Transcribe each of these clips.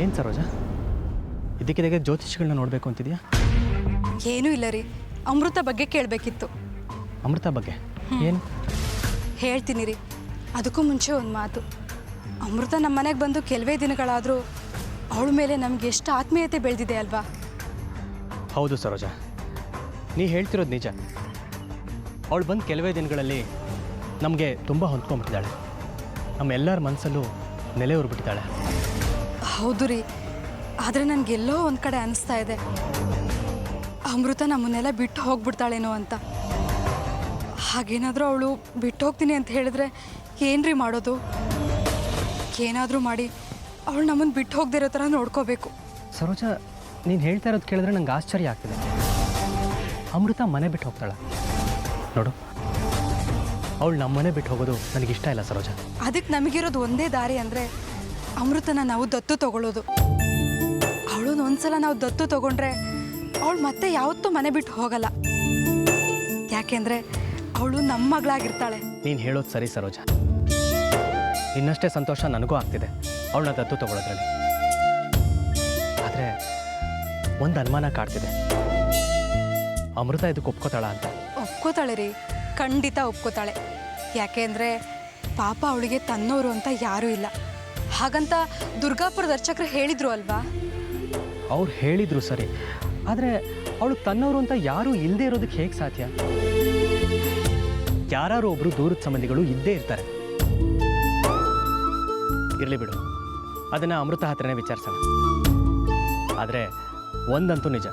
ಏನು ಸರೋಜ, ಇದಕ್ಕಿದ್ದಾಗೆ ಜ್ಯೋತಿಷಿಗಳನ್ನ ನೋಡಬೇಕು ಅಂತಿದ್ಯಾ? ಏನೂ ಇಲ್ಲ ರೀ, ಅಮೃತ ಬಗ್ಗೆ ಕೇಳಬೇಕಿತ್ತು. ಅಮೃತ ಬಗ್ಗೆ ಏನು? ಹೇಳ್ತೀನಿ ರೀ. ಅದಕ್ಕೂ ಮುಂಚೆ ಒಂದು ಮಾತು. ಅಮೃತ ನಮ್ಮ ಮನೆಗೆ ಬಂದು ಕೆಲವೇ ದಿನಗಳಾದರೂ ಅವಳ ಮೇಲೆ ನಮಗೆ ಎಷ್ಟು ಆತ್ಮೀಯತೆ ಬೆಳೆದಿದೆ ಅಲ್ವಾ? ಹೌದು ಸರೋಜ, ನೀ ಹೇಳ್ತಿರೋದು ನಿಜ. ಅವಳು ಬಂದು ಕೆಲವೇ ದಿನಗಳಲ್ಲಿ ನಮಗೆ ತುಂಬ ಹೊಂದ್ಕೊಂಡ್ಬಿಟ್ಟಿದ್ದಾಳೆ. ನಮ್ಮೆಲ್ಲರ ಮನಸ್ಸಲ್ಲೂ ನೆಲೆ ಉರ್ಬಿಟ್ಟಿದ್ದಾಳೆ. ಹೌದು ರೀ, ಆದರೆ ನನಗೆಲ್ಲೋ ಒಂದು ಕಡೆ ಅನಿಸ್ತಾ ಇದೆ, ಅಮೃತ ನಮ್ಮನ್ನೆಲ್ಲ ಬಿಟ್ಟು ಹೋಗ್ಬಿಡ್ತಾಳೇನೋ ಅಂತ. ಹಾಗೇನಾದರೂ ಅವಳು ಬಿಟ್ಟು ಹೋಗ್ತೀನಿ ಅಂತ ಹೇಳಿದ್ರೆ ಏನ್ರಿ ಮಾಡೋದು? ಏನಾದರೂ ಮಾಡಿ ಅವಳು ನಮ್ಮನ್ನು ಬಿಟ್ಟು ಹೋಗದಿರೋ ಥರ ನೋಡ್ಕೋಬೇಕು. ಸರೋಜ, ನೀನು ಹೇಳ್ತಾ ಇರೋದು ಕೇಳಿದ್ರೆ ನಂಗೆ ಆಶ್ಚರ್ಯ ಆಗ್ತಿದೆ. ಅಮೃತ ಮನೆ ಬಿಟ್ಟು ಹೋಗ್ತಾಳ ನೋಡು. ಅವಳು ನಮ್ಮ ಮನೆ ಬಿಟ್ಟು ಹೋಗೋದು ನನಗಿಷ್ಟ ಇಲ್ಲ ಸರೋಜ. ಅದಕ್ಕೆ ನಮಗಿರೋದು ಒಂದೇ ದಾರಿ ಅಂದರೆ ಅಮೃತನ ನಾವು ದತ್ತು ತಗೊಳ್ಳೋದು. ಅವಳನ್ನ ಒಂದ್ಸಲ ನಾವು ದತ್ತು ತಗೊಂಡ್ರೆ ಅವಳು ಮತ್ತೆ ಯಾವತ್ತೂ ಮನೆ ಬಿಟ್ಟು ಹೋಗಲ್ಲ. ಯಾಕೆಂದರೆ ಅವಳು ನಮ್ಮ ಮಗಳಾಗಿರ್ತಾಳೆ. ನೀನು ಹೇಳೋದು ಸರಿ ಸರೋಜ. ಇನ್ನಷ್ಟೇ ಸಂತೋಷ ನನಗೂ ಆಗ್ತಿದೆ ಅವಳನ್ನ ದತ್ತು ತಗೊಳ್ಳೋದ್ರಲ್ಲಿ. ಆದರೆ ಒಂದು ಅನುಮಾನ ಕಾಡ್ತಿದೆ, ಅಮೃತ ಇದಕ್ಕೆ ಒಪ್ಕೋತಾಳ ಅಂತ. ಒಪ್ಕೋತಾಳೆ ರೀ, ಖಂಡಿತ ಒಪ್ಕೋತಾಳೆ. ಯಾಕೆಂದರೆ ಪಾಪ ಅವಳಿಗೆ ತನ್ನೋರು ಅಂತ ಯಾರೂ ಇಲ್ಲ. ಹಾಗಂತ ದುರ್ಗಾಪುರದ ಅರ್ಚಕರು ಹೇಳಿದ್ರು ಅಲ್ವಾ? ಅವ್ರು ಹೇಳಿದ್ರು ಸರಿ, ಆದರೆ ಅವಳು ತನ್ನವರು ಅಂತ ಯಾರೂ ಇಲ್ಲದೆ ಇರೋದಕ್ಕೆ ಹೇಗೆ ಸಾಧ್ಯ? ಯಾರು ಒಬ್ಬರು ದೂರದ ಸಂಬಂಧಿಗಳು ಇದ್ದೇ ಇರ್ತಾರೆ. ಇರಲಿ ಬಿಡು, ಅದನ್ನು ಅಮೃತ ಹತ್ರನೇ ವಿಚಾರಿಸೋಣ. ಆದರೆ ಒಂದಂತೂ ನಿಜ,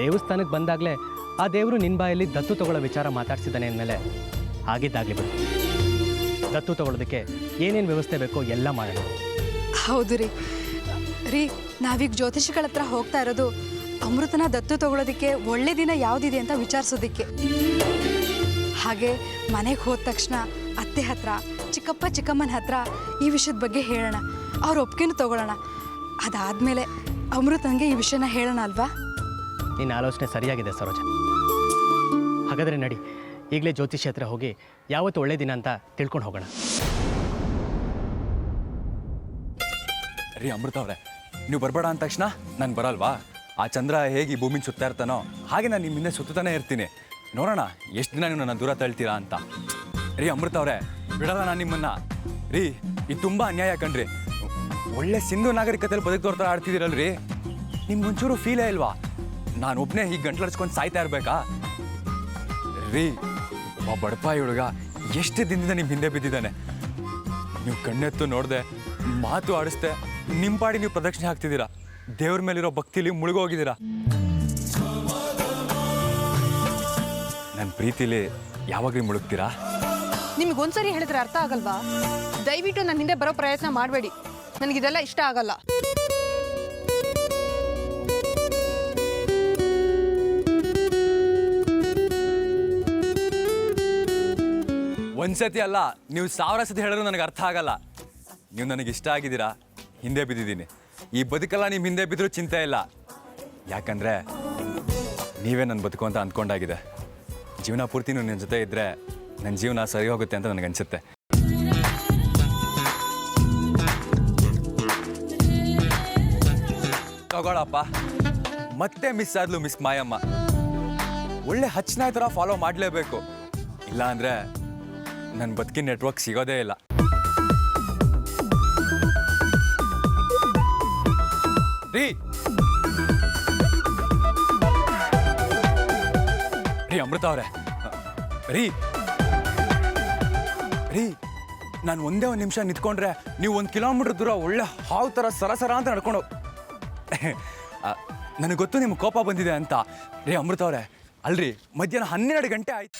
ದೇವಸ್ಥಾನಕ್ಕೆ ಬಂದಾಗಲೇ ಆ ದೇವರು ನಿನ್ನ ಬಾಯಲ್ಲಿ ದತ್ತು ತಗೊಳ್ಳೋ ವಿಚಾರ ಮಾತಾಡ್ಸಿದ್ದಾನೆ ಅಂದಮೇಲೆ ಆಗಿದ್ದಾಗಲಿ ಬಿಡು. ದತ್ತು ತಗೊಳ್ಳೋದಕ್ಕೆ ಏನೇನು ವ್ಯವಸ್ಥೆ ಬೇಕೋ ಎಲ್ಲ ಮಾಡೋಣ. ಹೌದು ರೀ. ರೀ, ನಾವೀಗ ಜ್ಯೋತಿಷಿಗಳ ಹತ್ರ ಹೋಗ್ತಾ ಇರೋದು ಅಮೃತನ ದತ್ತು ತಗೊಳ್ಳೋದಕ್ಕೆ ಒಳ್ಳೆ ದಿನ ಯಾವುದಿದೆ ಅಂತ ವಿಚಾರಿಸೋದಕ್ಕೆ. ಹಾಗೆ ಮನೆಗೆ ಹೋದ ತಕ್ಷಣ ಅತ್ತೆ ಹತ್ರ, ಚಿಕ್ಕಪ್ಪ ಚಿಕ್ಕಮ್ಮನ ಹತ್ರ ಈ ವಿಷಯದ ಬಗ್ಗೆ ಹೇಳೋಣ. ಅವ್ರ ಒಪ್ಪಿಗೆನೂ ತಗೊಳ್ಳೋಣ. ಅದಾದಮೇಲೆ ಅಮೃತಂಗೆ ಈ ವಿಷಯನ ಹೇಳೋಣ ಅಲ್ವಾ? ನಿನ್ನ ಆಲೋಚನೆ ಸರಿಯಾಗಿದೆ ಸರೋಜ. ಹಾಗಾದರೆ ನಡಿ, ಈಗಲೇ ಜ್ಯೋತಿಷಿ ಹತ್ರ ಹೋಗಿ ಯಾವತ್ತು ಒಳ್ಳೆ ದಿನ ಅಂತ ತಿಳ್ಕೊಂಡು ಹೋಗೋಣ. ರೀ ಅಮೃತ ಅವರೇ, ನೀವು ಬರಬೇಡ ಅಂದ ತಕ್ಷಣ ನಾನು ಬರಲ್ವಾ? ಆ ಚಂದ್ರ ಹೇಗೆ ಈ ಭೂಮಿನ ಸುತ್ತಾ ಇರ್ತಾನೋ ಹಾಗೆ ನಾನು ನಿಮ್ಮ ಹಿಂದೆ ಸುತ್ತಾನೆ ಇರ್ತೀನಿ. ನೋಡೋಣ ಎಷ್ಟು ದಿನ ನೀವು ನನ್ನ ದೂರ ತಳ್ತೀರಾ ಅಂತ. ರೀ ಅಮೃತ ಅವರೇ, ಬಿಡಲ್ಲ ನಾನು ನಿಮ್ಮನ್ನು. ರೀ, ಇದು ತುಂಬ ಅನ್ಯಾಯ ಕಣ್ರಿ. ಒಳ್ಳೆ ಸಿಂಧು ನಾಗರಿಕತೆಯಲ್ಲಿ ಬದುಕ್ತೋರ್ ಥರ ಆಡ್ತಿದ್ದೀರಲ್ರಿ. ನಿಮ್ಗೆ ಒಂಚೂರು ಫೀಲೇ ಇಲ್ವಾ? ನಾನು ಒಬ್ಬನೇ ಹೀಗೆ ಗಂಟ್ಲಡ್ಸ್ಕೊಂಡು ಸಾಯ್ತಾ ಇರಬೇಕಾ? ರೀ, ಒಬ್ಬ ಬಡಪಾಯಿ ಹುಡುಗ ಎಷ್ಟು ದಿನದಿಂದ ನಿಮ್ಮ ಹಿಂದೆ ಬಿದ್ದಿದ್ದಾನೆ. ನೀವು ಕಣ್ಣೆತ್ತು ನೋಡಿದೆ, ಮಾತು ಆಡಿಸ್ದೆ, ನಿಮ್ಮ ಪಾಡಿ ನೀವು ಪ್ರದಕ್ಷಿಣೆ ಹಾಕ್ತಿದ್ದೀರಾ. ದೇವ್ರ ಮೇಲಿರೋ ಭಕ್ತಿಲಿ ಮುಳುಗೋಗಿದ್ದೀರಾ. ನನ್ನ ಪ್ರೀತಿಲಿ ಯಾವಾಗ್ಲೂ ಮುಳುಗ್ತೀರಾ? ನಿಮಗೊಂದ್ಸರಿ ಹೇಳಿದ್ರೆ ಅರ್ಥ ಆಗಲ್ವಾ? ದಯವಿಟ್ಟು ನನ್ನ ಹಿಂದೆ ಬರೋ ಪ್ರಯತ್ನ ಮಾಡಬೇಡಿ. ನನಗಿದೆಲ್ಲ ಇಷ್ಟ ಆಗಲ್ಲ. ಒಂದ್ಸತಿ ಅಲ್ಲ, ನೀವು 1000 ಸತಿ ಹೇಳಿದ್ರು ನನಗೆ ಅರ್ಥ ಆಗಲ್ಲ. ನೀವು ನನಗೆ ಇಷ್ಟ ಆಗಿದ್ದೀರಾ, ಹಿಂದೆ ಬಿದ್ದಿದ್ದೀನಿ. ಈ ಬದುಕೆಲ್ಲ ನಿಮ್ಮ ಹಿಂದೆ ಬಿದ್ದರೂ ಚಿಂತೆ ಇಲ್ಲ. ಯಾಕಂದರೆ ನೀವೇ ನನ್ನ ಬದುಕು ಅಂತ ಅಂದ್ಕೊಂಡಾಗಿದೆ. ಜೀವನ ಪೂರ್ತಿ ನೀವು ನನ್ನ ಜೊತೆ ಇದ್ದರೆ ನನ್ನ ಜೀವನ ಸರಿ ಹೋಗುತ್ತೆ ಅಂತ ನನಗನ್ಸುತ್ತೆ. ತಗೊಳಪ್ಪ, ಮತ್ತೆ ಮಿಸ್ ಆದ್ಲು ಮಿಸ್ ಮಾಯಮ್ಮ. ಒಳ್ಳೆ ಹಚ್ಚನಾಯ ಥರ ಫಾಲೋ ಮಾಡಲೇಬೇಕು, ಇಲ್ಲ ಅಂದರೆ ನನ್ನ ಬದುಕಿನ ನೆಟ್ವರ್ಕ್ ಸಿಗೋದೇ ಇಲ್ಲ. ರೀ ರೀ ಅಮೃತ ಅವರೇ, ರೀ ರೀ ನಾನು ಒಂದೇ ಒಂದು ನಿಮಿಷ ನಿಂತ್ಕೊಂಡ್ರೆ ನೀವು 1 ಕಿಲೋಮೀಟರ್ ದೂರ ಒಳ್ಳೆ ಹಾವು ಥರ ಸರಸರ ಅಂತ ನಡ್ಕೊಂಡು ನನಗೆ ಗೊತ್ತು ನಿಮ್ಗೆ ಕೋಪ ಬಂದಿದೆ ಅಂತ. ರೀ ಅಮೃತ ಅವರೇ, ಅಲ್ರಿ ಮಧ್ಯಾಹ್ನ 12 ಗಂಟೆ ಆಯ್ತು.